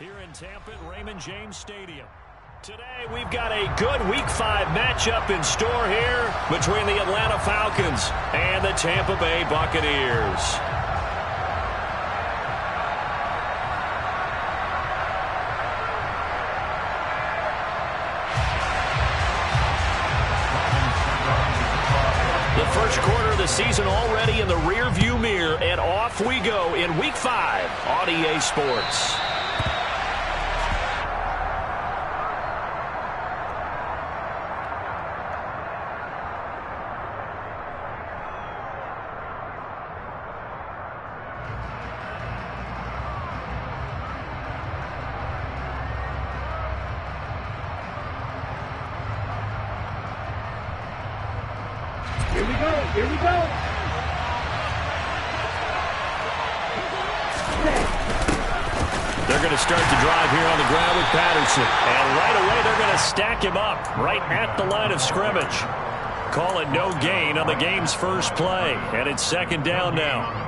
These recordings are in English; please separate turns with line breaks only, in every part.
Here in Tampa at Raymond James Stadium. Today we've got a good Week 5 matchup in store here between the Atlanta Falcons and the Tampa Bay Buccaneers. The first quarter of the season already in the rearview mirror, and off we go in Week 5 on EA Sports.
Here we go.
They're going to start the drive here on the ground with Patterson. And right away, they're going to stack him up right at the line of scrimmage. Call it no gain on the game's first play. And it's second down now.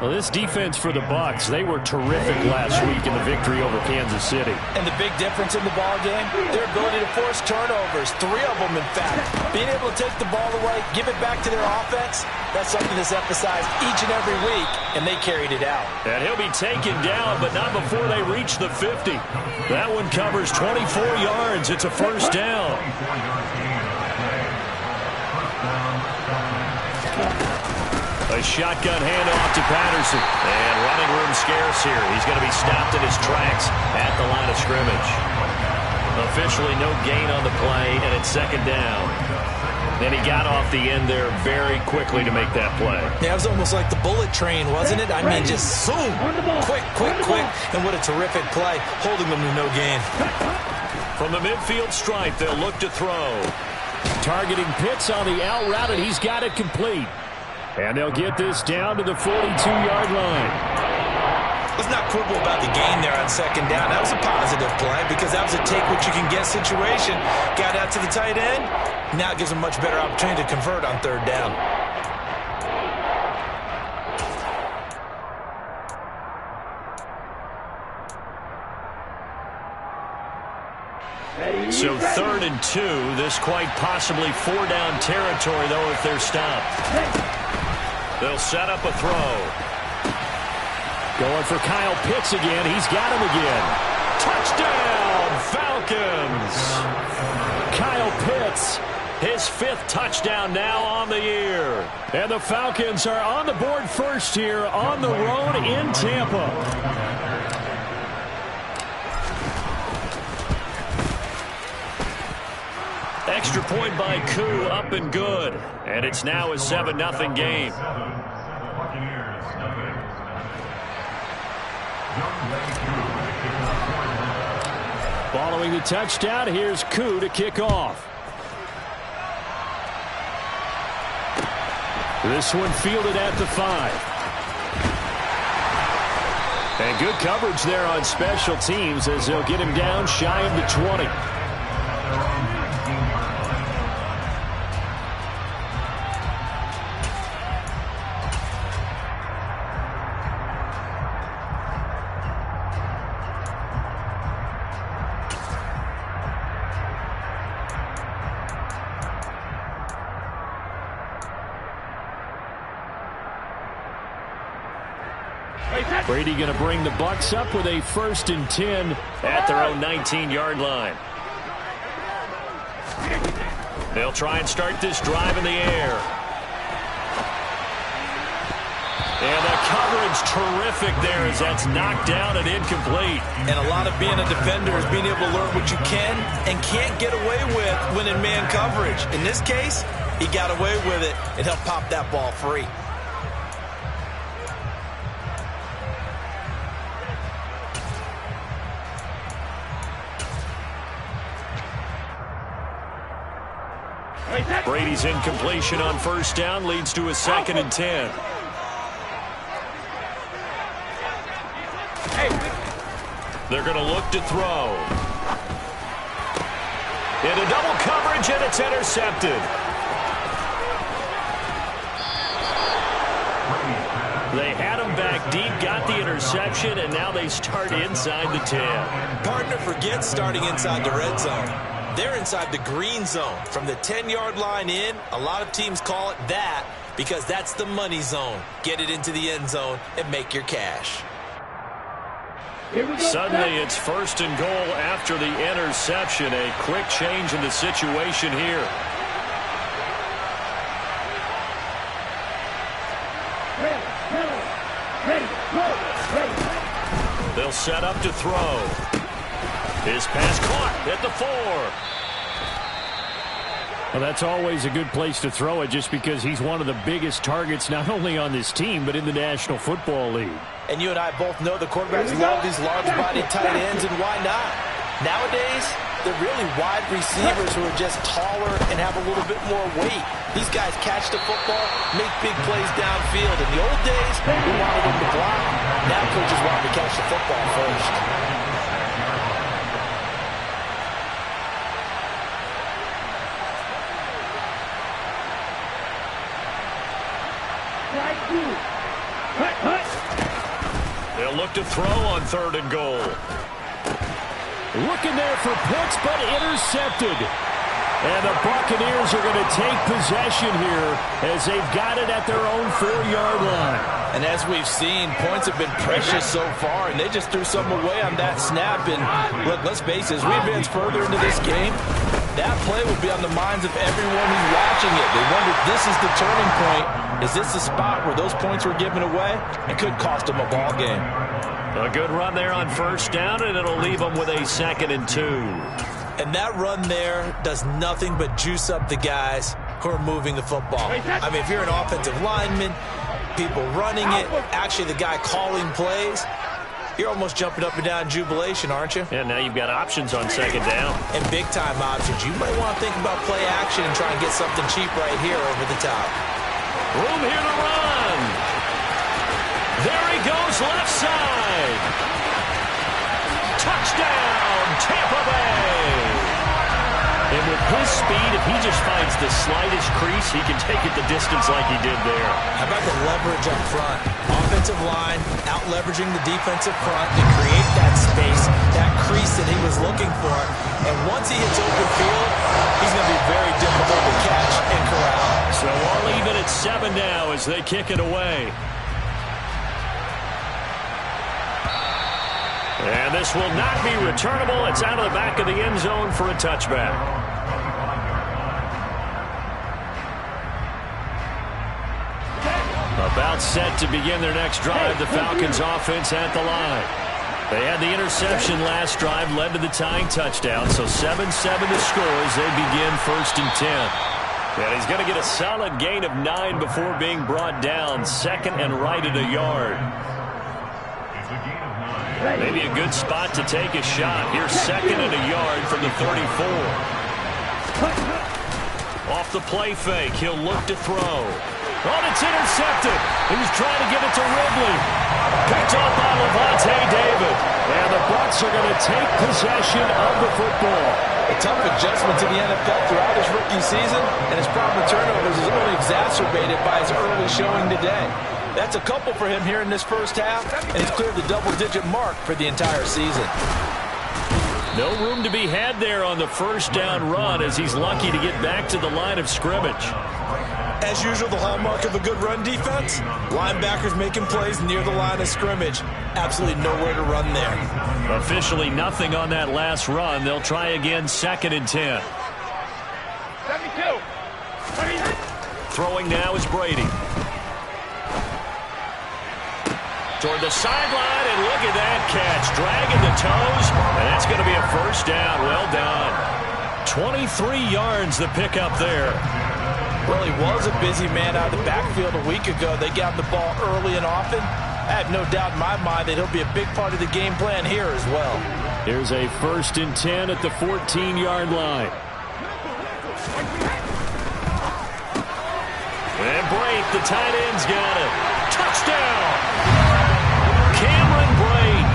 Well, this defense for the Bucs, they were terrific last week in the victory over Kansas City.
And the big difference in the ball game, their ability to force turnovers, 3 of them in fact. Being able to take the ball away, give it back to their offense, that's something that's emphasized each and every week, and they carried it out.
And he'll be taken down, but not before they reach the 50. That one covers 24 yards. It's a first down. A shotgun handoff to Patterson. And running room scarce here. He's going to be stopped in his tracks at the line of scrimmage. Officially no gain on the play, and it's second down. Then he got off the end there very quickly to make that play.
Yeah, it was almost like the bullet train, wasn't it? I mean, just zoom. Quick. And what a terrific play, holding them to no gain.
From the midfield stripe, they'll look to throw. Targeting Pitts on the out route, and he's got it complete. And they'll get this down to the 42-yard line.
Let's not quibble about the gain there on second down. That was a positive play because that was a take-what-you-can-get situation. Got out to the tight end. Now it gives them a much better opportunity to convert on third down.
So 3rd and 2. This quite possibly 4-down territory, though, if they're stopped. They'll set up a throw. Going for Kyle Pitts again. He's got him again. Touchdown, Falcons. Kyle Pitts, his 5th touchdown now on the year. And the Falcons are on the board first here on the road in Tampa. Extra point by Koo, up and good. And it's now a 7-0 game. Following the touchdown, here's Koo to kick off. This one fielded at the 5. And good coverage there on special teams as they'll get him down shy of the 20. Brady going to bring the Bucs up with a 1st and 10 at their own 19-yard line. They'll try and start this drive in the air. And the coverage terrific there as that's knocked down and incomplete.
And a lot of being a defender is being able to learn what you can and can't get away with when in man coverage. In this case, he got away with it and helped pop that ball free.
Brady's incompletion on 1st down leads to a 2nd and 10. They're going to look to throw. Into double coverage, and it's intercepted. They had him back deep, got the interception. interception, and now they start inside the 10.
Partner forgets starting inside the red zone. They're inside the green zone. From the 10-yard line in, a lot of teams call it that because that's the money zone. Get it into the end zone and make your cash.
Suddenly, it's 1st and goal after the interception. A quick change in the situation here. They'll set up to throw. His pass caught at the 4.
Well, that's always a good place to throw it just because he's one of the biggest targets not only on this team but in the National Football League.
And you and I both know the quarterbacks love these large-bodied tight ends, and why not? Nowadays, they're really wide receivers who are just taller and have a little bit more weight. These guys catch the football, make big plays downfield. In the old days, we wanted them to block. Now coaches want them to catch the football first.
They'll look to throw on 3rd and goal.
Looking there for Pitts, but intercepted. And the Buccaneers are going to take possession here as they've got it at their own 4-yard line.
And as we've seen, points have been precious so far, and they just threw some away on that snap. And look, let's face it, as we advance further into this game, that play will be on the minds of everyone who's watching it. They wonder, this is the turning point. Is this the spot where those points were given away? It could cost them a ball game.
A good run there on 1st down, and it'll leave them with a 2nd and 2.
And that run there does nothing but juice up the guys who are moving the football. I mean, if you're an offensive lineman, people running it, actually the guy calling plays, you're almost jumping up and down in jubilation, aren't you?
And now you've got options on 2nd down.
And big-time options. You might want to think about play action and try and get something cheap right here over the top.
Room here to run. There he goes, left side. Touchdown, Tampa Bay. And with his speed, if he just finds the slightest crease, he can take it the distance like he did there.
How about the leverage up front? Offensive line out-leveraging the defensive front to create that space, that crease that he was looking for. And once he hits open field, he's going to be very difficult to catch and corral.
So all even at 7 now as they kick it away. And this will not be returnable. It's out of the back of the end zone for a touchback. About set to begin their next drive. The Falcons offense at the line. They had the interception last drive, led to the tying touchdown. So 7-7 to score as they begin 1st and 10. And he's going to get a solid gain of 9 before being brought down. 2nd and right at a yard. Maybe a good spot to take a shot. Here's 2nd and a yard from the 34. Off the play fake, he'll look to throw. Oh, it's intercepted. He was trying to get it to Ridley. Picked off by Levante David. And the Bucs are going to take possession of the football.
A tough adjustment to the NFL throughout his rookie season, and his problem with turnovers is only exacerbated by his early showing today. That's a couple for him here in this first half, and he's cleared the double-digit mark for the entire season.
No room to be had there on the 1st down run as he's lucky to get back to the line of scrimmage.
As usual, the hallmark of a good run defense, linebackers making plays near the line of scrimmage. Absolutely nowhere to run there.
Officially nothing on that last run. They'll try again 2nd and 10.
72.
Throwing now is Brady. Toward the sideline, and look at that catch. Dragging the toes, and that's going to be a 1st down. Well done. 23 yards the pickup there.
Well, he was a busy man out of the backfield a week ago. They got the ball early and often. I have no doubt in my mind that he'll be a big part of the game plan here as well.
Here's a 1st and 10 at the 14-yard line.
And Brate, the tight end's got it. Touchdown! Cameron Brate,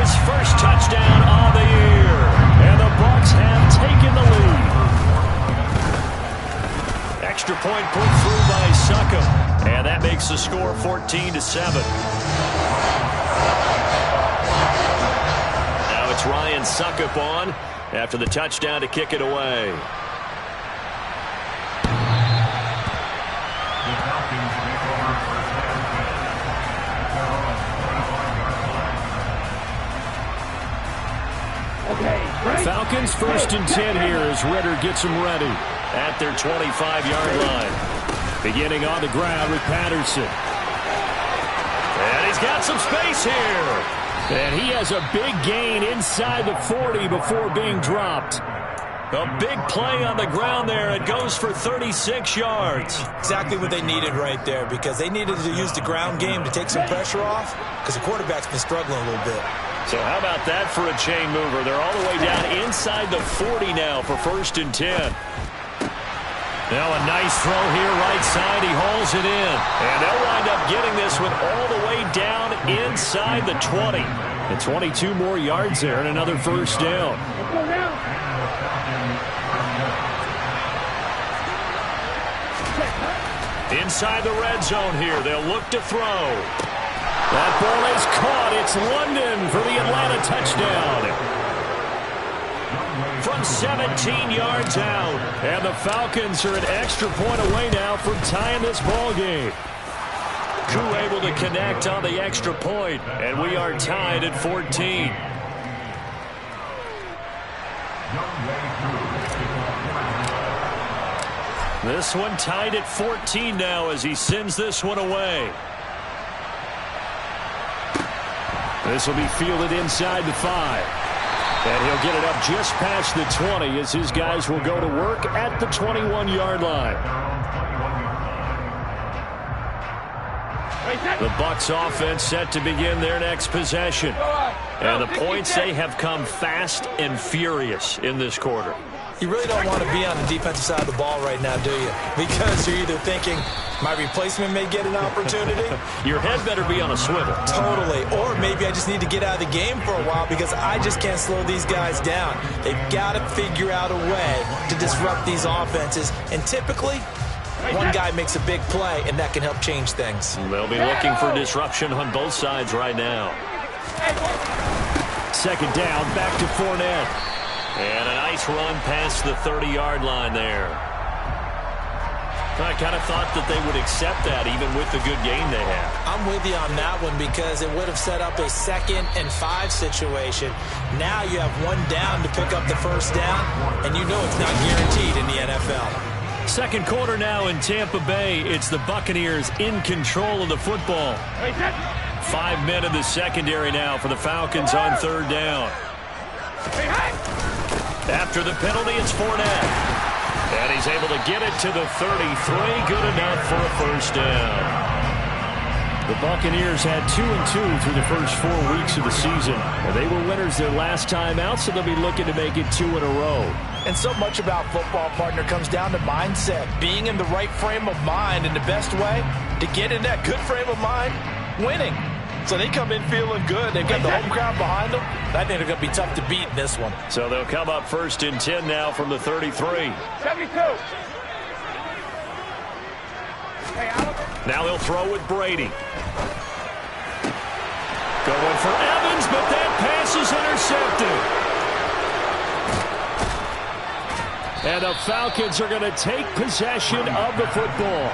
his first touchdown of the year. And the Bucs have taken the lead. Extra point put through by Succop. And that makes the score 14-7. gets Ryan Suckup on after the touchdown to kick it away.
Falcons 1st and 10 here as Ritter gets them ready
at their 25-yard line.
Beginning on the ground with Patterson.
And he's got some space here.
And he has a big gain inside the 40 before being dropped.
A big play on the ground there. It goes for 36 yards.
Exactly what they needed right there, because they needed to use the ground game to take some pressure off, because the quarterback's been struggling a little bit.
So how about that for a chain mover? They're all the way down inside the 40 now for 1st and 10. Now a nice throw here, right side. He hauls it in. And they'll wind up getting this one all the way down inside the 20.
And 22 more yards there and another 1st down.
Inside the red zone here. They'll look to throw.
That ball is caught. It's London for the Atlanta touchdown.
From 17 yards out.
And the Falcons are an extra point away now from tying this ball game.
Koo able to connect on the extra point, and we are tied at 14. This one tied at 14 now as he sends this one away.
This will be fielded inside the 5. And he'll get it up just past the 20 as his guys will go to work at the 21-yard line.
The Bucs offense set to begin their next possession. And the points, they have come fast and furious in this quarter.
You really don't want to be on the defensive side of the ball right now, do you? Because you're either thinking, my replacement may get an opportunity.
Your head better be on a swivel.
Totally. Or maybe I just need to get out of the game for a while because I just can't slow these guys down. They've got to figure out a way to disrupt these offenses. And typically, one guy makes a big play, and that can help change things.
They'll be looking for disruption on both sides right now.
2nd down, back to Fournette.
And a nice run past the 30-yard line there. I kind of thought that they would accept that even with the good game they have.
I'm with you on that one because it would have set up a 2nd and 5 situation. Now you have one down to pick up the 1st down, and you know it's not guaranteed in the NFL.
2nd quarter now in Tampa Bay. It's the Buccaneers in control of the football. 5 men in the secondary now for the Falcons on 3rd down. After the penalty, it's Fournette. And he's able to get it to the 33. Good enough for a 1st down.
The Buccaneers had 2-2 through the first 4 weeks of the season. And they were winners their last time out, so they'll be looking to make it 2 in a row.
And so much about football, partner, comes down to mindset. Being in the right frame of mind, and the best way to get in that good frame of mind, winning. So they come in feeling good. They've got the home crowd behind them. I think they're going to be tough to beat in this one.
So they'll come up 1st and 10 now from the 33.
72.
Now they'll throw with Brady. Going for Evans, but that pass is intercepted.
And the Falcons are going to take possession of the football.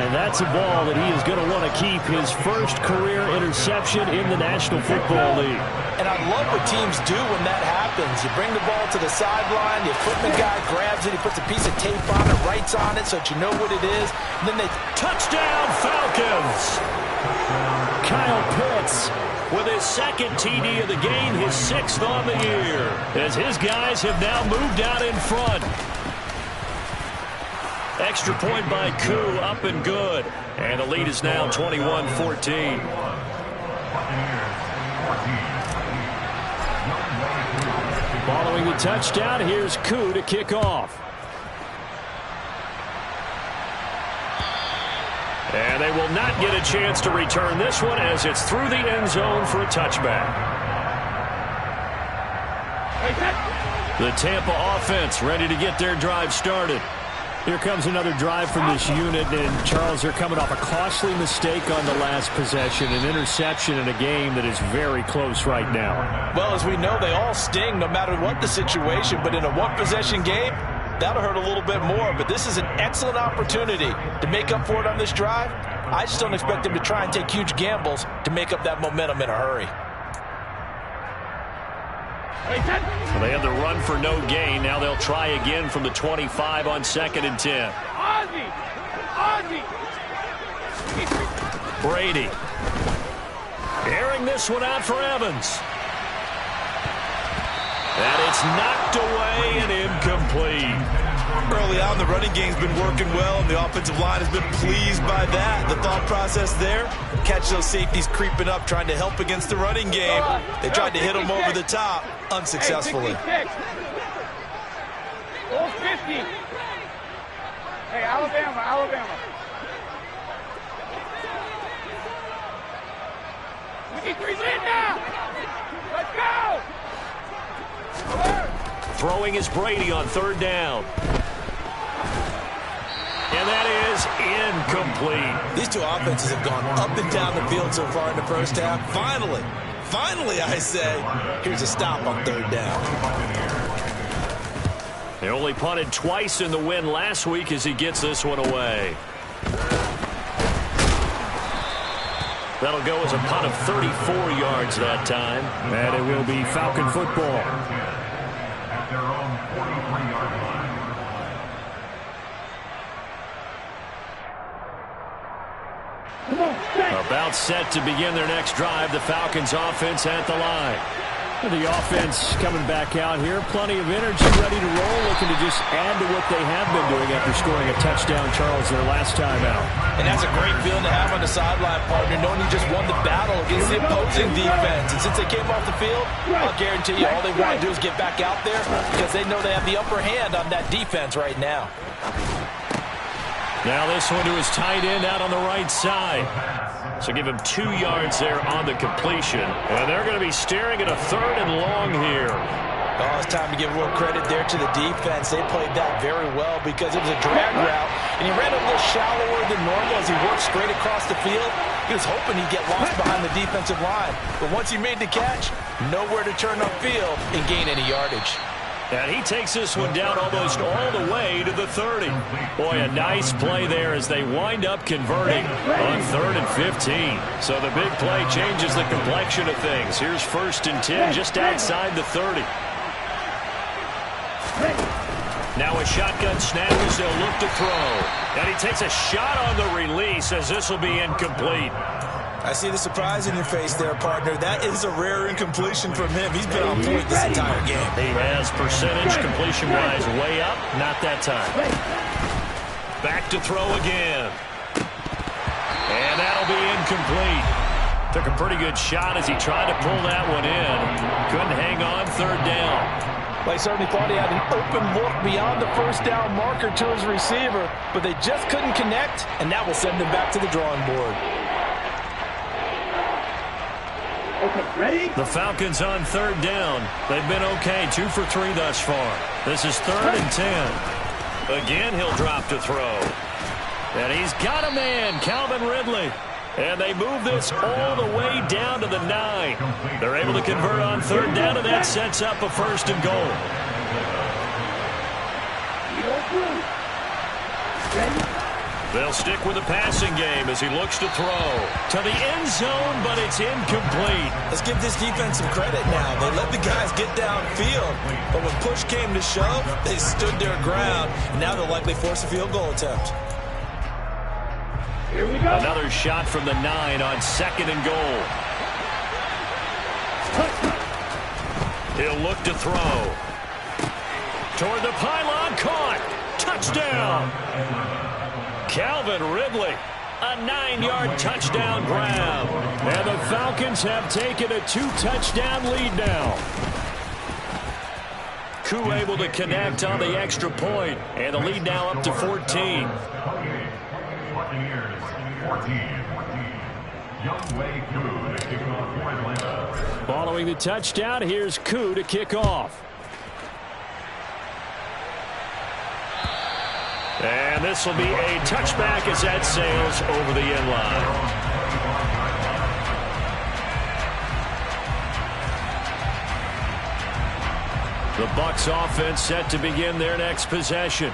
And that's a ball that he is going to want to keep, his first career interception in the National Football League.
And I love what teams do when that happens. You bring the ball to the sideline, the equipment guy grabs it, he puts a piece of tape on it, writes on it so that you know what it is. And then they
touchdown Falcons.
Kyle Pitts
with his 2nd TD of the game, his 6th on the year, as his guys have now moved out in front. Extra point by Koo, up and good. And the lead is now 21-14.
Following the touchdown, here's Koo to kick off.
And they will not get a chance to return this one as it's through the end zone for a touchback. The Tampa offense ready to get their drive started.
Here comes another drive from this unit, and Charles, they're coming off a costly mistake on the last possession, an interception in a game that is very close right now.
Well, as we know, they all sting no matter what the situation, but in a one-possession game, that'll hurt a little bit more. But this is an excellent opportunity to make up for it on this drive. I just don't expect them to try and take huge gambles to make up that momentum in a hurry.
Well, they had the run for no gain. Now they'll try again from the 25 on 2nd and 10. Brady. Airing this one out for Evans. And it's knocked away and incomplete.
Early on, the running game's been working well, and the offensive line has been pleased by that. The thought process there, catch those safeties creeping up, trying to help against the running game. They tried to hit them over the top, unsuccessfully.
Hey, 50. Hey, Alabama. 53's in now. Let's go.
Throwing is Brady on 3rd down. And that is incomplete.
These two offenses have gone up and down the field so far in the first half. Finally, I say, here's a stop on 3rd down.
They only punted twice in the win last week as he gets this one away. That'll go as a punt of 34 yards that time.
And it will be Falcon football.
At their own 43-yard line.
About set to begin their next drive. The Falcons offense at the line.
The offense coming back out here. Plenty of energy, ready to roll, looking to just add to what they have been doing after scoring a touchdown, Charles, their last time out.
And that's a great feeling to have on the sideline, partner, knowing you just won the battle against the opposing defense. And since they came off the field, I'll guarantee you all they want to do is get back out there because they know they have the upper hand on that defense right now.
Now this one to his tight end out on the right side. So give him 2 yards there on the completion. And they're going to be staring at a 3rd and long here.
Oh, it's time to give a little credit there to the defense. They played that very well because it was a drag route, and he ran a little shallower than normal as he worked straight across the field. He was hoping he'd get lost behind the defensive line. But once he made the catch, nowhere to turn upfield and gain any yardage.
And he takes this one down almost all the way to the 30. Boy, a nice play there as they wind up converting on 3rd and 15. So the big play changes the complexion of things. Here's 1st and 10 just outside the 30. Now a shotgun snap as they'll look to throw. And he takes a shot on the release as this will be incomplete.
I see the surprise in your face there, partner. That is a rare incompletion from him. He's been on point this entire game.
He has percentage completion-wise way up. Not that time. Back to throw again. And that'll be incomplete. Took a pretty good shot as he tried to pull that one in. Couldn't hang on 3rd down.
Well, he certainly thought he had an open look beyond the 1st down marker to his receiver, but they just couldn't connect, and that will send him back to the drawing board.
Okay, ready?
The Falcons on 3rd down. They've been okay, 2 for 3 thus far. This is 3rd and 10. Again, he'll drop to throw. And he's got a man, Calvin Ridley. And they move this all the way down to the 9. They're able to convert on 3rd down, and that sets up a 1st and goal. They'll stick with the passing game as he looks to throw to the end zone, but it's incomplete.
Let's give this defense some credit now. They let the guys get downfield, but when push came to shove, they stood their ground, and now they'll likely force a field goal attempt.
Here we go.
Another shot from the 9 on 2nd and goal. He'll look to throw. Toward the pylon, caught. Touchdown. Calvin Ridley, a 9-yard touchdown grab. And the Falcons have taken a 2-touchdown lead now. Koo able to connect on the extra point, and the lead now up to 14.
Following the touchdown, here's Koo to kick off.
And this will be a touchback as that sails over the end line. The Bucs offense set to begin their next possession.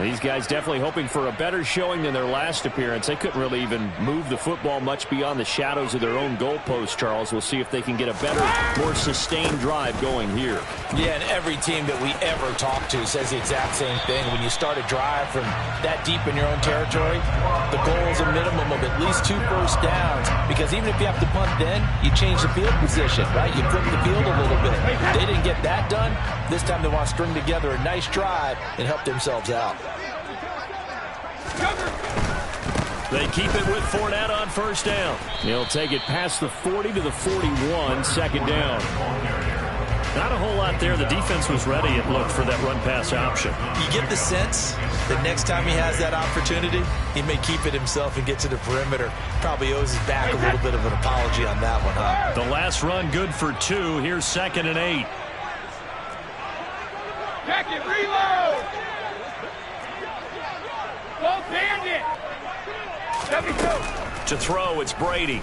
These guys definitely hoping for a better showing than their last appearance. They couldn't really even move the football much beyond the shadows of their own goalpost, Charles. We'll see if they can get a better, more sustained drive going here.
Yeah, and every team that we ever talk to says the exact same thing. When you start a drive from that deep in your own territory, the goal is a minimum of at least 2 first downs, because even if you have to punt then, you change the field position, right? You flip the field a little bit. They didn't get that done. This time they want to string together a nice drive and help themselves out.
They keep it with Fournette on first down.
He'll take it past the 40 to the 41, second down.
Not a whole lot there. The defense was ready, it looked, for that run-pass option.
You get the sense that next time he has that opportunity, he may keep it himself and get to the perimeter. Probably owes his back a little bit of an apology on that one, huh?
The last run good for 2. Here's 2nd and 8.
Check it, reload! Go bandit!
To throw, it's Brady.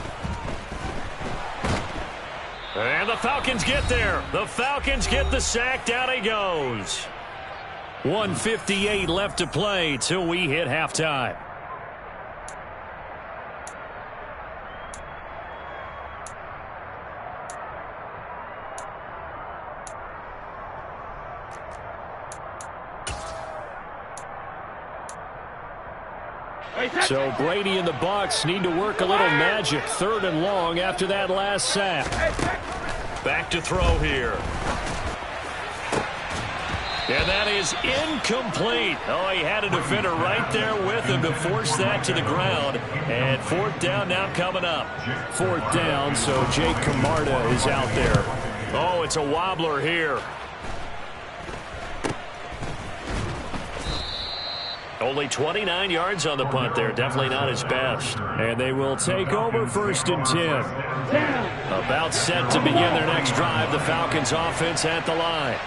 And the Falcons get there. The Falcons get the sack. Down he goes. 1:58 left to play till we hit halftime.
So Brady and the Bucs need to work a little magic. 3rd and long after that last sack.
Back to throw here. And that is incomplete. Oh, he had a defender right there with him to force that to the ground. And 4th down now coming up.
4th down, so Jake Camarda is out there.
Oh, it's a wobbler here. Only 29 yards on the punt there. Definitely not his best.
And they will take over 1st and 10.
About set to begin their next drive. The Falcons offense at the line.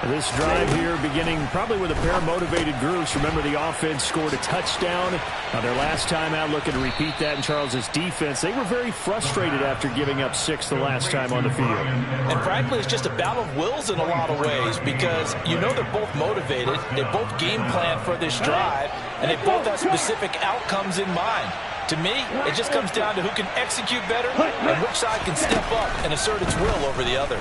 This drive here beginning probably with a pair of motivated groups. Remember, the offense scored a touchdown on their last time out, looking to repeat that in Charles's defense. They were very frustrated after giving up 6 the last time on the field.
And frankly, it's just a battle of wills in a lot of ways, because you know they're both motivated. They both game plan for this drive, and they both have specific outcomes in mind. To me, it just comes down to who can execute better and which side can step up and assert its will over the other.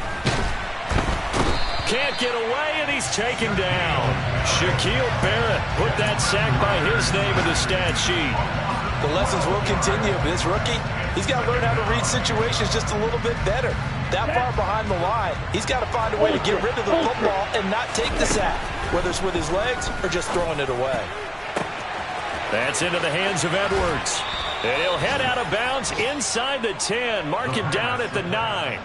Can't get away, and he's taken down. Shaquille Barrett put that sack by his name in the stat sheet.
The lessons will continue. This rookie, he's got to learn how to read situations just a little bit better. That far behind the line, he's got to find a way to get rid of the football and not take the sack, whether it's with his legs or just throwing it away.
That's into the hands of Edwards. And he'll head out of bounds inside the 10. Mark him down at the 9.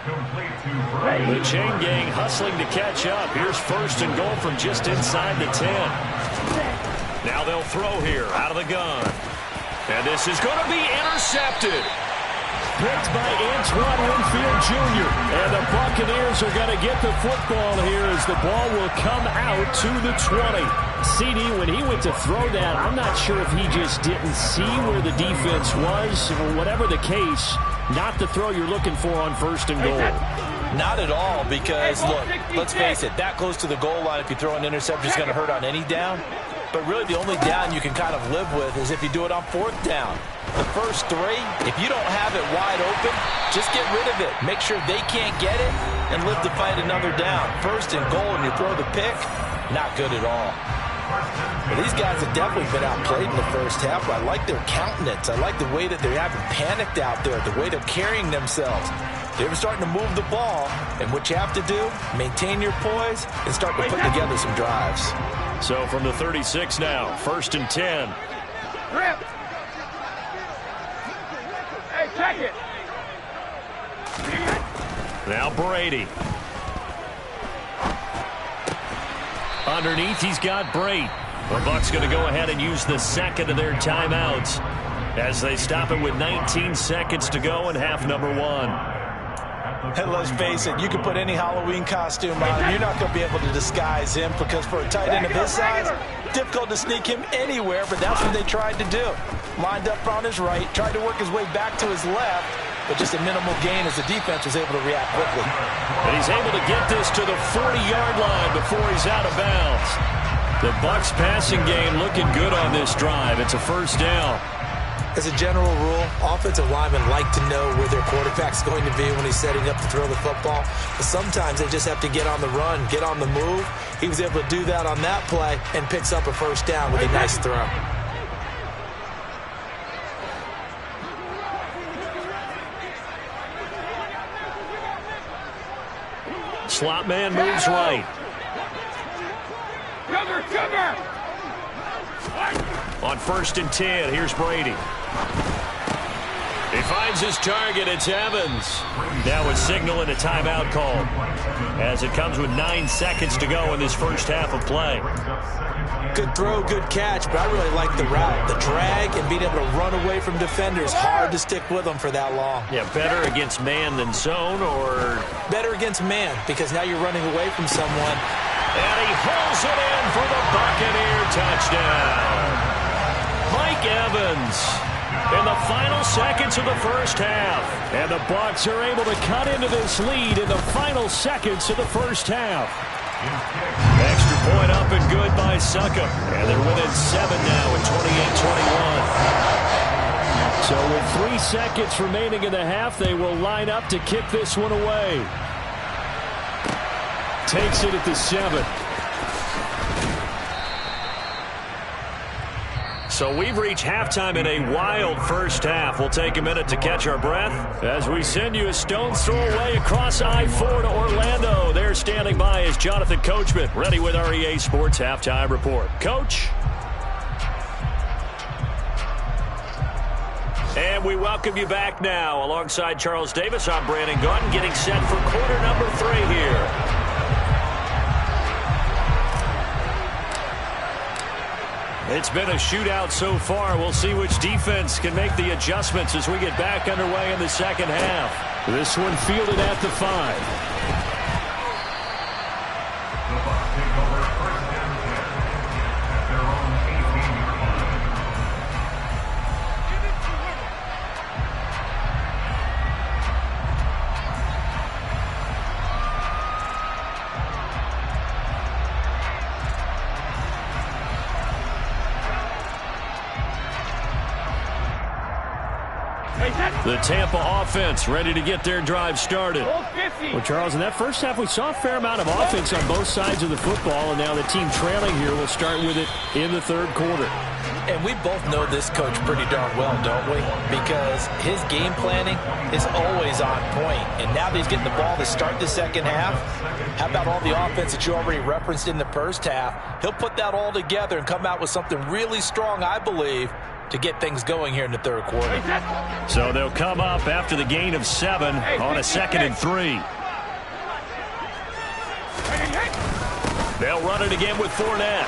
The chain gang hustling to catch up. Here's 1st and goal from just inside the 10. Now they'll throw here out of the gun. And this is going to be intercepted.
Picked by Antoine Winfield Jr. And the Buccaneers are going to get the football here as the ball will come out to the 20. CD, when he went to throw that, I'm not sure if he just didn't see where the defense was, or whatever the case, not the throw you're looking for on 1st and goal.
Not at all, because, look, let's face it, that close to the goal line, if you throw an interception, is going to hurt on any down. But really, the only down you can kind of live with is if you do it on 4th down. The first 3, if you don't have it wide open, just get rid of it. Make sure they can't get it and live to fight another down. 1st and goal, and you throw the pick, not good at all. Well, these guys have definitely been outplayed in the first half. I like their countenance. I like the way that they haven't panicked out there, the way they're carrying themselves. They're starting to move the ball, and what you have to do, maintain your poise and start to put together some drives.
So from the 36 now, 1st and 10.
Grip. Hey, check it.
Now Brady. Underneath, he's got Brate. The Bucs going to go ahead and use the 2nd of their timeouts as they stop it with 19 seconds to go in half number 1.
And let's face it, you can put any Halloween costume on him. You're not going to be able to disguise him because for a tight end of his size, difficult to sneak him anywhere, but that's what they tried to do. Lined up on his right, tried to work his way back to his left, but just a minimal gain as the defense was able to react quickly.
And he's able to get this to the 40-yard line before he's out of bounds. The Bucs passing game looking good on this drive. It's a first down.
As a general rule, offensive linemen like to know where their quarterback's going to be when he's setting up to throw the football. But sometimes they just have to get on the run, get on the move. He was able to do that on that play and picks up a first down with a nice throw.
Slot man moves right.
Cover!
On 1st and 10, here's Brady. He finds his target. It's Evans. That was signaling a timeout call as it comes with 9 seconds to go in this first half of play.
Good throw, good catch, but I really like the route. The drag and being able to run away from defenders. Hard to stick with them for that long.
Yeah, better against man than zone, or?
Better against man, because now you're running away from someone.
And he hauls it in for the Buccaneer touchdown. Mike Evans in the final seconds of the first half. And the Bucs are able to cut into this lead in the final seconds of the first half. Extra point up and good by Suckup. And they're within 7 now at 28-21. So with 3 seconds remaining in the half, they will line up to kick this one away. Takes it at the 7. So we've reached halftime in a wild first half. We'll take a minute to catch our breath as we send you a stone's throw away across I-4 to Orlando. There standing by is Jonathan Coachman, ready with our EA Sports Halftime Report. Coach. And we welcome you back now. Alongside Charles Davis, I'm Brandon Gaudin, getting set for quarter number 3 here. It's been a shootout so far. We'll see which defense can make the adjustments as we get back underway in the second half. This one fielded at the 5.
The Bucs take over 1st and 10 at their own 18-yard line.
The Tampa offense ready to get their drive started. Well, Charles, in that first half, we saw a fair amount of offense on both sides of the football, and now the team trailing here will start with it in the third quarter.
And we both know this coach pretty darn well, don't we? Because his game planning is always on point. And now that he's getting the ball to start the second half, how about all the offense that you already referenced in the first half? He'll put that all together and come out with something really strong, I believe, to get things going here in the third quarter.
So they'll come up after the gain of 7 on a 2nd and 3. They'll run it again with Fournette.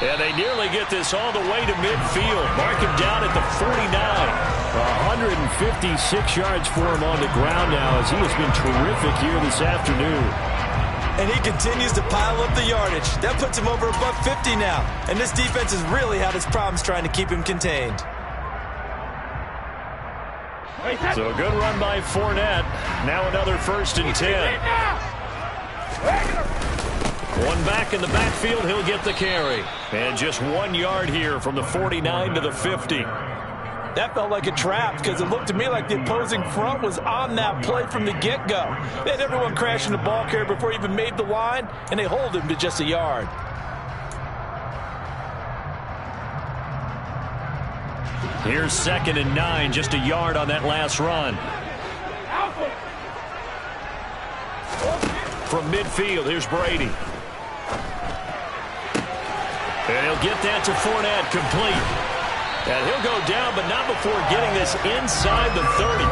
And they nearly get this all the way to midfield. Mark him down at the 49. 156 yards for him on the ground now as he has been terrific here this afternoon.
And he continues to pile up the yardage. That puts him over above 50 now. And this defense has really had its problems trying to keep him contained.
So a good run by Fournette. Now another 1st and 10. One back in the backfield, he'll get the carry. And just 1 yard here from the 49 to the 50.
That felt like a trap because it looked to me like the opposing front was on that play from the get-go. They had everyone crashing the ball carrier before he even made the line, and they hold him to just a yard.
Here's 2nd and 9, just a yard on that last run. From midfield, here's Brady. And he'll get that to Fournette, complete. And he'll go down, but not before getting this inside the 30.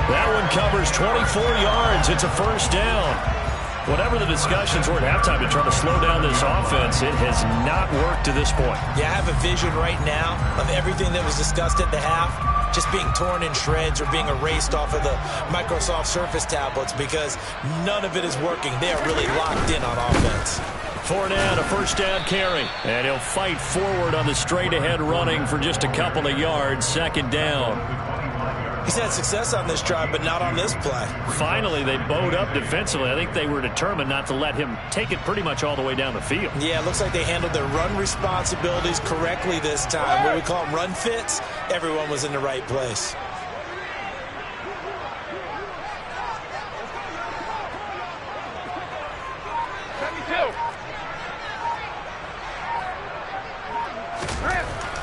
That one covers 24 yards. It's a first down.
Whatever the discussions were at halftime to try to slow down this offense, it has not worked to this point.
Yeah, I have a vision right now of everything that was discussed at the half just being torn in shreds or being erased off of the Microsoft Surface tablets because none of it is working. They are really locked in on offense.
Fournette, a first down carry. And he'll fight forward on the straight-ahead running for just a couple of yards. Second down.
He's had success on this drive, but not on this play.
Finally, they bowed up defensively. I think they were determined not to let him take it pretty much all the way down the field.
Yeah, it looks like they handled their run responsibilities correctly this time. What we call them run fits, everyone was in the right place.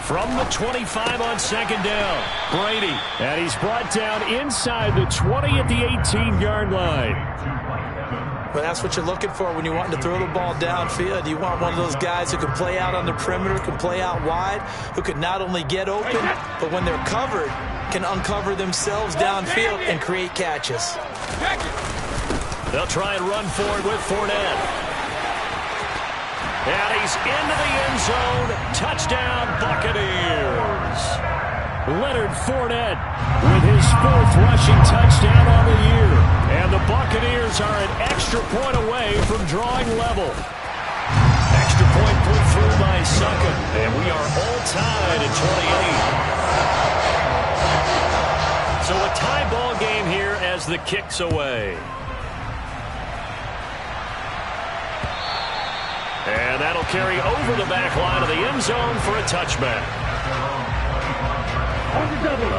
From the 25 on second down, Brady. And he's brought down inside the 20 at the 18-yard line.
Well, that's what you're looking for when you want to throw the ball downfield. You want one of those guys who can play out on the perimeter, can play out wide, who can not only get open, but when they're covered, can uncover themselves downfield and create catches.
They'll try and run forward with Fournette. And he's into the end zone. Touchdown, Buccaneers. Leonard Fournette with his 4th rushing touchdown on the year. And the Buccaneers are an extra point away from drawing level. Extra point put through by Suckum. And we are all tied at 28. So a tie ball game here as the kick's away. And that'll carry over the back line of the end zone for a touchback.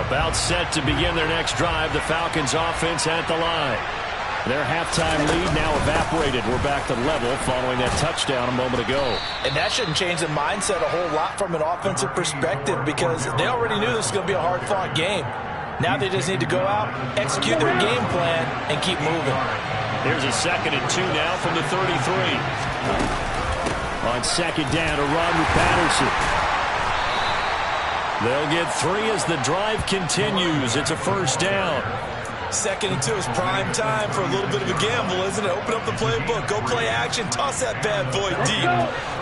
About set to begin their next drive, the Falcons offense at the line. Their halftime lead now evaporated. We're back to level following that touchdown a moment ago.
And that shouldn't change the mindset a whole lot from an offensive perspective because they already knew this was going to be a hard-fought game. Now they just need to go out, execute their game plan, and keep moving.
Here's a 2nd and 2 now from the 33. On second down, a run with Patterson. They'll get 3 as the drive continues. It's a first down.
2nd and 2 is prime time for a little bit of a gamble, isn't it? Open up the playbook, go play action, toss that bad boy deep.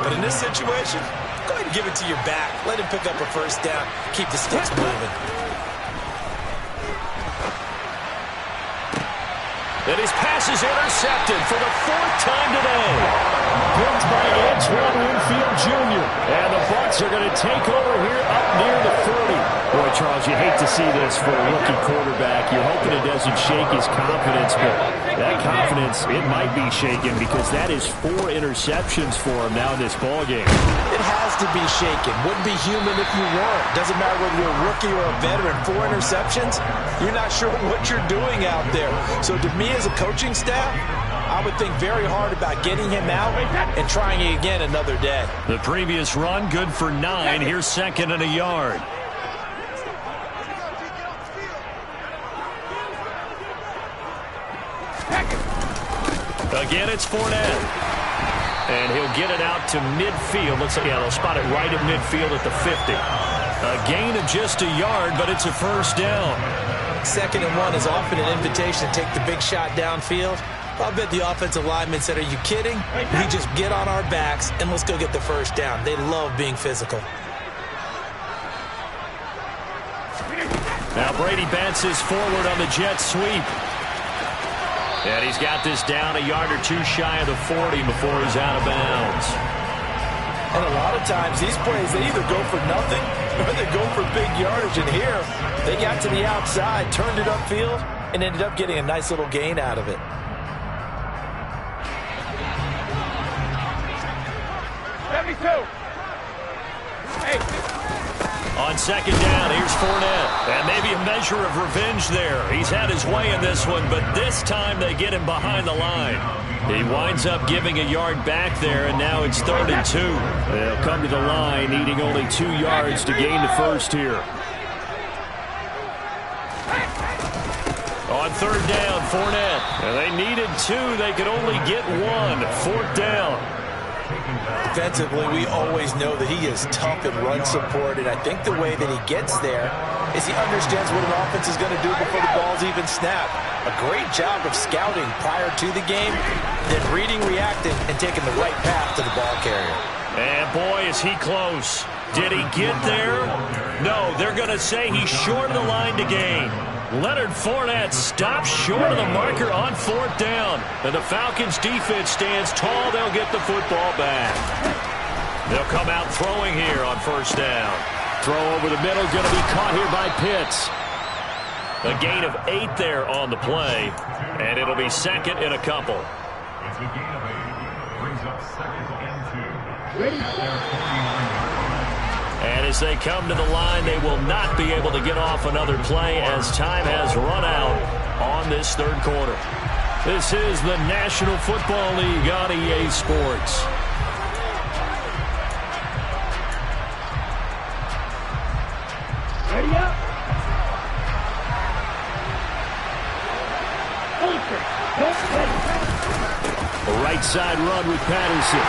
But in this situation, go ahead and give it to your back. Let him pick up a first down. Keep the sticks moving.
And his pass is intercepted for the 4th time today. Blocked by Antoine Winfield Jr. And the Bucs are going to take over here up near the 40. Boy, Charles, you hate to see this for a rookie quarterback. You're hoping it doesn't shake his confidence, but that confidence, it might be shaken because that is 4 interceptions for him now in this ballgame.
It has to be shaken. Wouldn't be human if you weren't. Doesn't matter whether you're a rookie or a veteran. 4 interceptions, you're not sure what you're doing out there. So to me as a coaching staff, I would think very hard about getting him out and trying it again another day.
The previous run, good for 9. Here's 2nd and a yard. Again, it's Fournette. And he'll get it out to midfield. Looks like, yeah, they'll spot it right at midfield at the 50. A gain of just a yard, but it's a first down.
2nd and 1 is often an invitation to take the big shot downfield. I'll bet the offensive lineman said, are you kidding? We just get on our backs and let's go get the first down. They love being physical.
Now Brady bounces forward on the jet sweep. And he's got this down a yard or 2 shy of the 40 before he's out of bounds.
And a lot of times these plays, they either go for nothing or they go for big yardage. And here, they got to the outside, turned it upfield, and ended up getting a nice little gain out of it.
On 2nd down, here's Fournette. And maybe a measure of revenge there. He's had his way in this one, but this time they get him behind the line. He winds up giving a yard back there, and now it's 3rd and 2. They'll come to the line, needing only 2 yards to gain the first here. On 3rd down, Fournette. And they needed 2. They could only get 1. 4th down.
Defensively, we always know that he is tough in run support, and I think the way that he gets there is he understands what an offense is going to do before the ball's even snapped. A great job of scouting prior to the game, then reading, reacting, and taking the right path to the ball carrier.
And boy, is he close. Did he get there? No, they're going to say he's short of the line to gain. Leonard Fournette stops short of the marker on 4th down. And the Falcons defense stands tall. They'll get the football back. They'll come out throwing here on 1st down.
Throw over the middle, going to be caught here by Pitts.
A gain of 8 there on the play, and it'll be 2nd and a couple.
It's a gain of 8. Brings up 2nd and 2. At their 49-yard line.
And as they come to the line, they will not be able to get off another play as time has run out on this 3rd quarter. This is the National Football League on EA Sports.
Ready up.
A right side run with Patterson.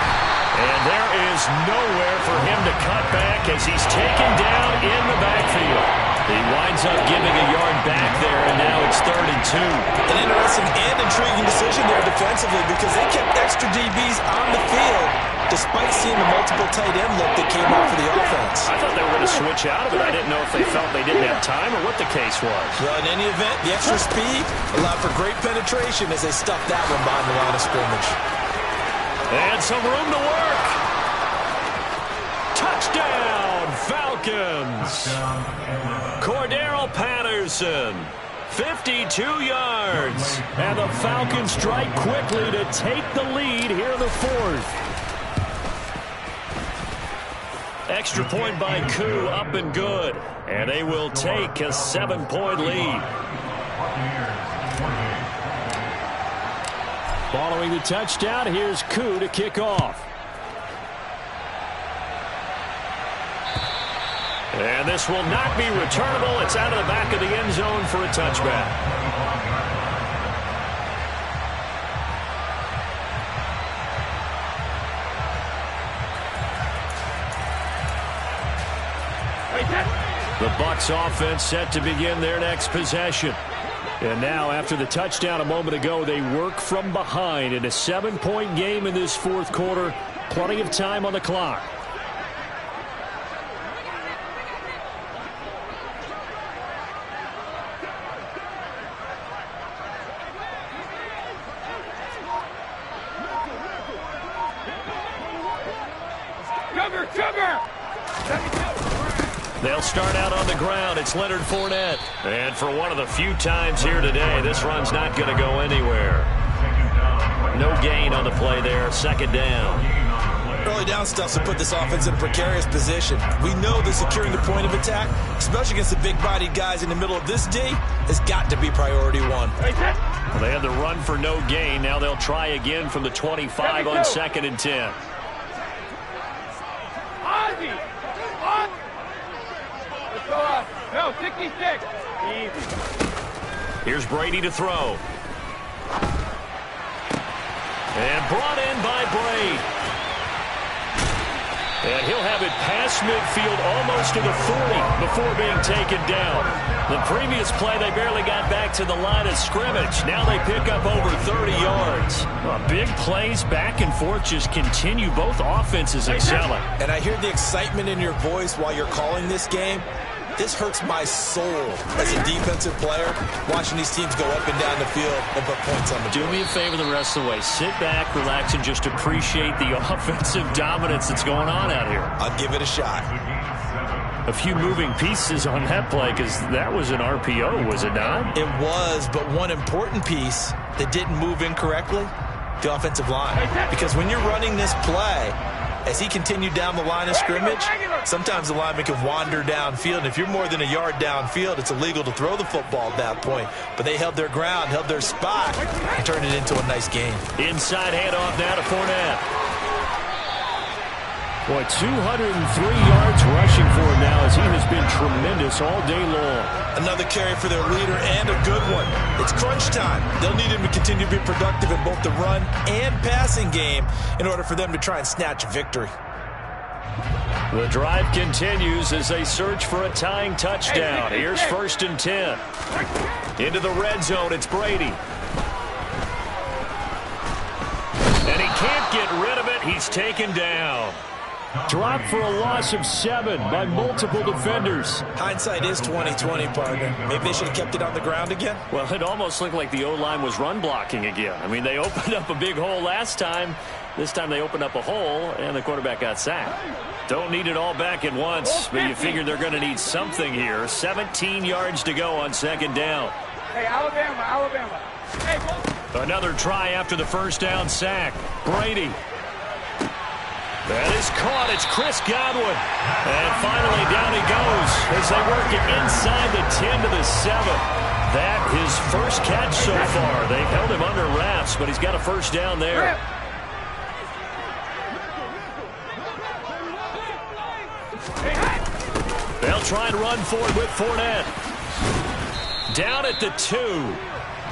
And there is nowhere for him to cut back as he's taken down in the backfield. He winds up giving a yard back there, and now it's 3rd and 2.
An interesting and intriguing decision there defensively because they kept extra DBs on the field despite seeing the multiple tight end look that came out for the offense.
I thought they were going to switch out of it. I didn't know if they felt they didn't have time or what the case was.
Well, in any event, the extra speed allowed for great penetration as they stuffed that one behind the line of scrimmage.
And some room to work. Touchdown, Falcons. Cordero Patterson, 52 yards.
And the Falcons strike quickly to take the lead here in the 4th.
Extra point by Koo, up and good. And they will take a 7-point lead.
Following the touchdown, here's Koo to kick off.
And this will not be returnable. It's out of the back of the end zone for a touchback. The Bucs offense set to begin their next possession. And now, after the touchdown a moment ago, they work from behind in a 7-point game in this 4th quarter. Plenty of time on the clock.
Cover!
They'll start out on the ground. It's Leonard Fournette. And for one of the few times here today, this run's not going to go anywhere. No gain on the play there. 2nd down.
Early down stuff to put this offense in a precarious position. We know that securing the point of attack, especially against the big-bodied guys in the middle of this D, has got to be priority 1.
Well, they had the run for no gain. Now they'll try again from the 25 on 2nd and 10.
No, 66. Easy.
Here's Brady to throw. And brought in by Brady. And he'll have it past midfield almost to the 40 before being taken down. The previous play, they barely got back to the line of scrimmage. Now they pick up over 30 yards. Well, big plays back and forth just continue. Both offenses excelling.
And I hear the excitement in your voice while you're calling this game. This hurts my soul as a defensive player, watching these teams go up and down the field and put points on the board.
Do me a favor the rest of the way. Sit back, relax, and just appreciate the offensive dominance that's going on out here.
I'll give it a shot.
A few moving pieces on that play because that was an RPO, was it not?
It was, but one important piece that didn't move incorrectly, the offensive line. Because when you're running this play, as he continued down the line of scrimmage, sometimes the lineman can wander downfield. And if you're more than a yard downfield, it's illegal to throw the football at that point. But they held their ground, held their spot, and turned it into a nice game.
Inside handoff now to Fournette.
Boy, 203 yards rushing for him now as he has been tremendous all day long.
Another carry for their leader and a good one. It's crunch time. They'll need him to continue to be productive in both the run and passing game in order for them to try and snatch a victory.
The drive continues as they search for a tying touchdown. Here's 1st and 10. Into the red zone, it's Brady. And he can't get rid of it. He's taken down.
Dropped for a loss of 7 by multiple defenders.
Hindsight is 20/20, partner. Maybe they should have kept it on the ground again.
Well, it almost looked like the O-line was run blocking again. I mean, they opened up a big hole last time. This time they opened up a hole, and the quarterback got sacked. Don't need it all back at once, but you figure they're going to need something here. 17 yards to go on 2nd down.
Hey, Alabama. Hey, go.
Another try after the 1st down sack. Brady. That is caught. It's Chris Godwin. And finally down he goes as they work it inside the 10 to the 7. That his first catch so far. They've held him under wraps, but he's got a 1st down there. They'll try and run for it with Fournette. Down at the 2.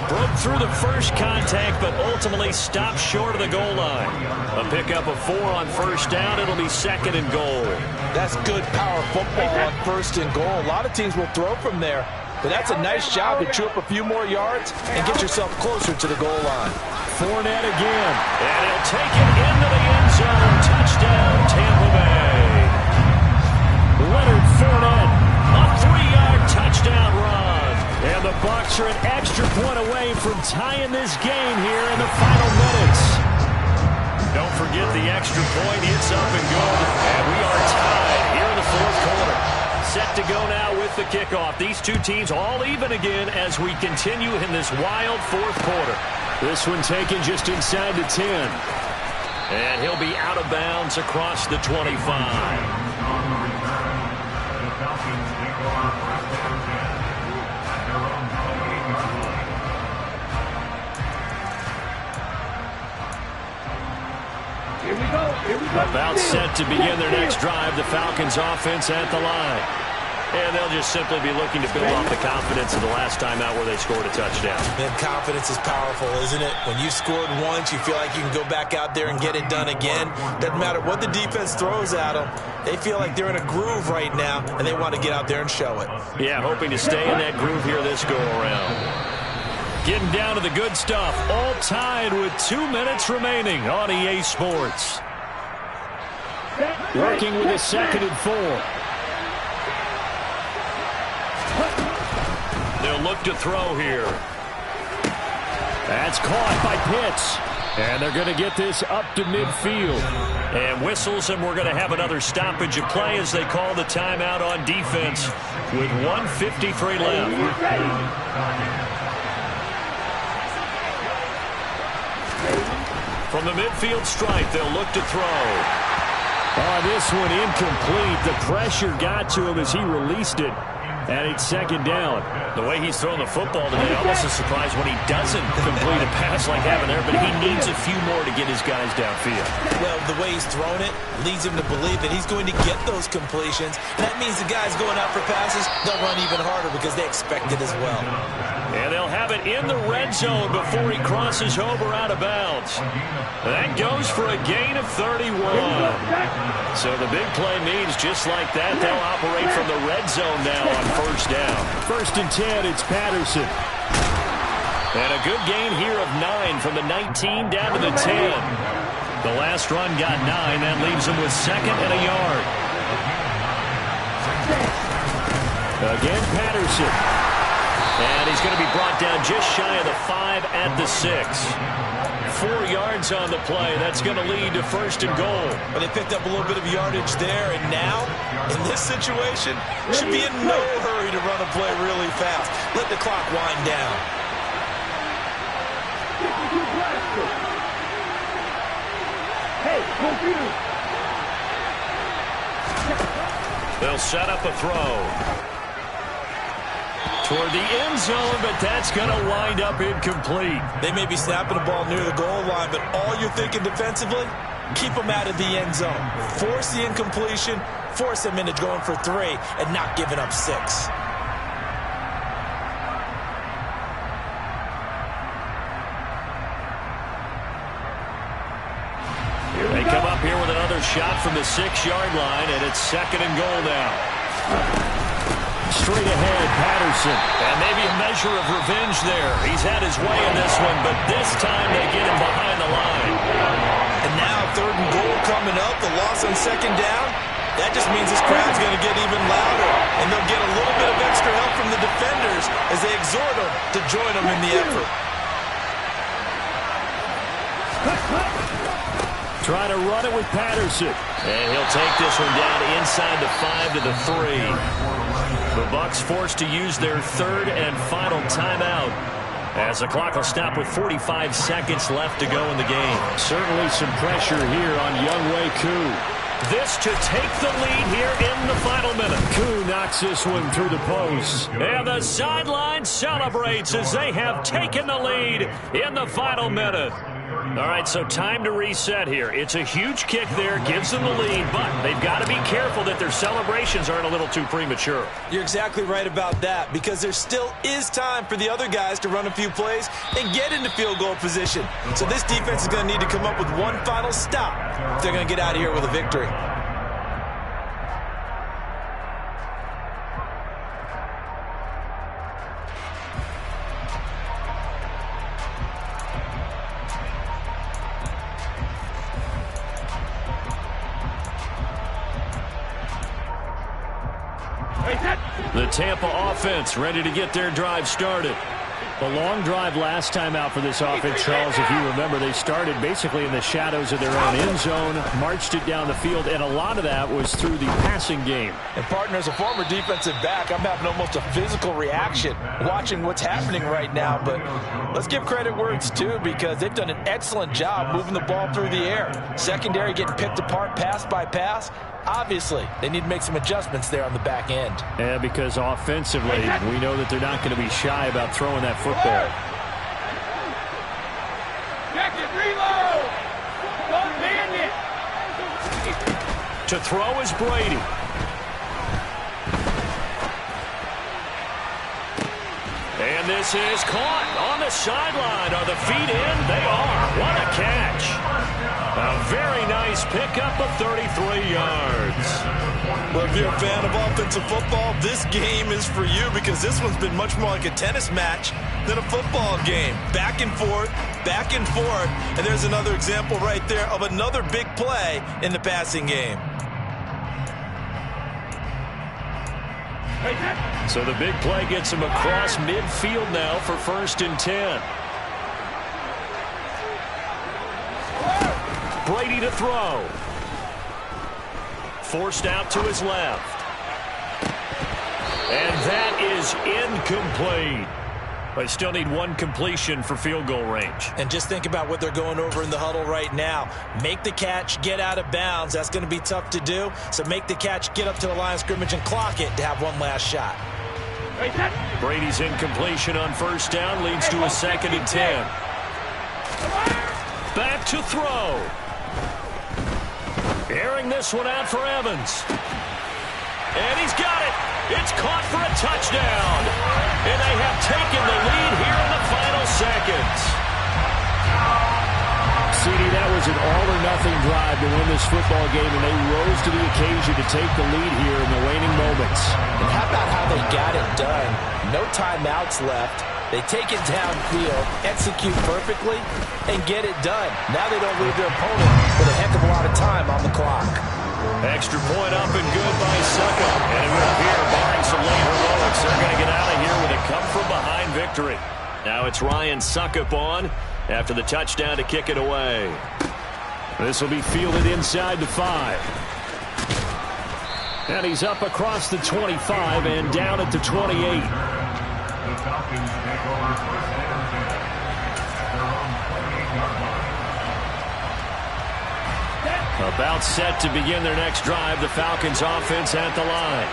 Broke through the first contact, but ultimately stopped short of the goal line. A pickup of 4 on 1st down. It'll be 2nd and goal.
That's good power football on 1st and goal. A lot of teams will throw from there, but that's a nice job to chew up a few more yards and get yourself closer to the goal line.
Fournette again.
And he'll take it into the end zone. Touchdown, Tampa Bay.
Leonard Fournette.
A 3-yard touchdown run.
And the Bucs are an extra point away from tying this game here in the final minutes.
Don't forget the extra point. It's up and good. And we are tied here in the 4th quarter. Set to go now with the kickoff. These two teams all even again as we continue in this wild 4th quarter.
This one taken just inside the 10.
And he'll be out of bounds across the 25.
On the return, the Falcons take over 1st and 10 at their own 28-yard line.
Here we go.
About set to begin their next drive. The Falcons offense at the line. And they'll just simply be looking to build off the confidence of the last time out where they scored a touchdown.
Man, confidence is powerful, isn't it? When you scored once, you feel like you can go back out there and get it done again. Doesn't matter what the defense throws at them. They feel like they're in a groove right now, and they want to get out there and show it.
Yeah, hoping to stay in that groove here this go-around. Getting down to the good stuff. All tied with 2 minutes remaining on EA Sports.
Working with a 2nd and 4.
They'll look to throw here.
That's caught by Pitts. And they're going to get this up to midfield.
And whistles, and we're going to have another stoppage of play as they call the timeout on defense with 1:53 left. From the midfield stripe, they'll look to throw.
Oh, this one incomplete. The pressure got to him as he released it. And it's 2nd down.
The way he's throwing the football today, almost a surprise when he doesn't complete a pass like having there, but he needs a few more to get his guys downfield.
Well, the way he's thrown it leads him to believe that he's going to get those completions. That means the guys going out for passes, they'll run even harder because they expect it as well.
And they'll have it in the red zone before he crosses over out of bounds. That goes for a gain of 31. So the big play means just like that, they'll operate from the red zone now on 1st down.
1st and 10, it's Patterson.
And a good gain here of 9 from the 19 down to the 10. The last run got 9. That leaves him with 2nd and a yard.
Again, Patterson.
And he's going to be brought down just shy of the 5 at the 6. 4 yards on the play. That's going to lead to 1st and goal.
But they picked up a little bit of yardage there, and now, in this situation, should be in no hurry to run a play really fast. Let the clock wind down.
They'll set up a throw toward the end zone, but that's going to wind up incomplete.
They may be snapping the ball near the goal line, but all you're thinking defensively, keep them out of the end zone. Force the incompletion, force them into going for 3, and not giving up 6.
Here they come up here with another shot from the 6-yard line, and it's 2nd and goal now.
Straight ahead, Patterson.
And maybe a measure of revenge there. He's had his way in this one, but this time they get him behind the line.
And now 3rd and goal coming up, the loss on 2nd down. That just means this crowd's going to get even louder, and they'll get a little bit of extra help from the defenders as they exhort them to join them in the effort.
Try to run it with Patterson.
And he'll take this one down inside the 5 to the 3. The Bucs forced to use their 3rd and final timeout as the clock will stop with 45 seconds left to go in the game.
Certainly some pressure here on Younghoe Koo.
This to take the lead here in the final minute.
Koo knocks this one through the post.
And the sideline celebrates as they have taken the lead in the final minute. All right, so time to reset here. It's a huge kick there, gives them the lead, but they've got to be careful that their celebrations aren't a little too premature.
You're exactly right about that, because there still is time for the other guys to run a few plays and get into field goal position. So this defense is going to need to come up with one final stop if they're going to get out of here with a victory.
The Tampa offense ready to get their drive started.
The long drive last time out for this offense, Charles, if you remember, they started basically in the shadows of their own end zone, marched it down the field, and a lot of that was through the passing game.
And partner, as a former defensive back, I'm having almost a physical reaction watching what's happening right now. But let's give credit where it's due, because they've done an excellent job moving the ball through the air. Secondary getting picked apart pass by pass. Obviously, they need to make some adjustments there on the back end.
Yeah, because offensively, we know that they're not going to be shy about throwing that football.
Check it, reload! Don't bend it!
To throw is Brady. And this is caught on the sideline. Are the feet in? They are. What a catch. A very nice pickup of 33 yards.
Well, if you're a fan of offensive football, this game is for you, because this one's been much more like a tennis match than a football game. Back and forth, and there's another example right there of another big play in the passing game.
So the big play gets him across midfield now for 1st and 10. Brady to throw. Forced out to his left. And that is incomplete. They still need one completion for field goal range.
And just think about what they're going over in the huddle right now. Make the catch, get out of bounds. That's going to be tough to do. So make the catch, get up to the line of scrimmage, and clock it to have one last shot.
Brady's incompletion on 1st down leads to a 2nd and 10. Back to throw. Airing this one out for Evans. And he's got it. It's caught for a touchdown. And they have taken the lead here in the final seconds.
CD, that was an all-or-nothing drive to win this football game, and they rose to the occasion to take the lead here in the waning moments.
And how about how they got it done? No timeouts left. They take it downfield, execute perfectly, and get it done. Now they don't leave their opponent with a heck of a lot of time on the clock.
Extra point up and good by Suckup. And it would appear, barring some late heroics, they're going to get out of here with a come-from-behind victory. Now it's Ryan Suckup on after the touchdown to kick it away.
This will be fielded inside the 5. And he's up across the 25 and down at the 28.
The Falcons take over 1st and 10 at their own 28-yard line.
About set to begin their next drive, the Falcons offense at the line.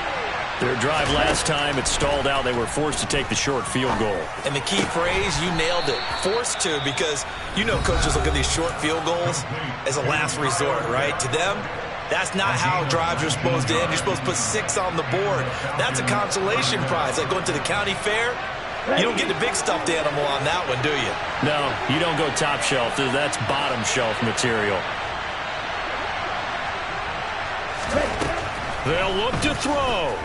Their drive last time, it stalled out. They were forced to take the short field goal.
And the key phrase, you nailed it, forced to, because you know coaches look at these short field goals as a last resort, right? To them, that's not how drives are supposed to end. You're supposed to put 6 on the board. That's a consolation prize. Like going to the county fair, you don't get the big stuffed animal on that one, do you?
No, you don't go top shelf. That's bottom shelf material. They'll look to throw.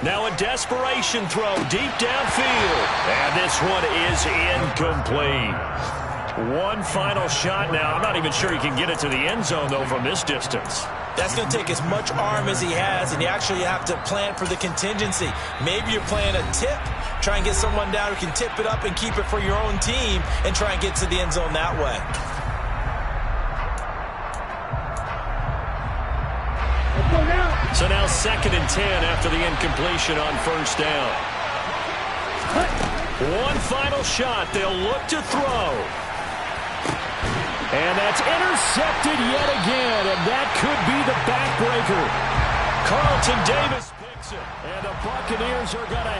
Now a desperation throw deep downfield. And this one is incomplete. One final shot now. I'm not even sure he can get it to the end zone, though, from this distance.
That's going to take as much arm as he has, and you actually have to plan for the contingency. Maybe you're playing a tip. Try and get someone down who can tip it up and keep it for your own team and try and get to the end zone that way.
So now 2nd and 10 after the incompletion on first down. One final shot. They'll look to throw.
And that's intercepted yet again, and that could be the backbreaker.
Carlton Davis picks it.
And the Buccaneers are going to